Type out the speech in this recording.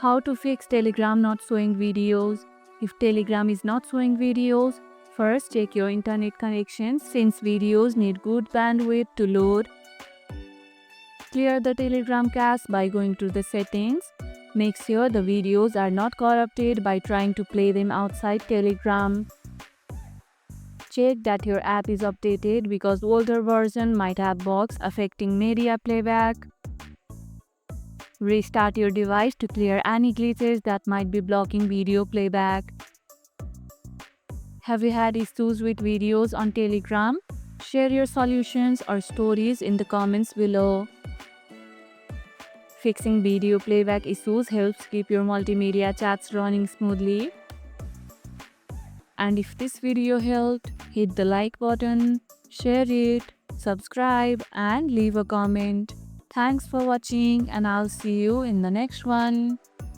How to fix Telegram not showing videos? If Telegram is not showing videos, first check your internet connection since videos need good bandwidth to load. Clear the Telegram cache by going to the settings. Make sure the videos are not corrupted by trying to play them outside Telegram. Check that your app is updated because older version might have bugs affecting media playback. Restart your device to clear any glitches that might be blocking video playback. Have you had issues with videos on Telegram? Share your solutions or stories in the comments below. Fixing video playback issues helps keep your multimedia chats running smoothly. And if this video helped, hit the like button, share it, subscribe, and leave a comment. Thanks for watching, and I'll see you in the next one.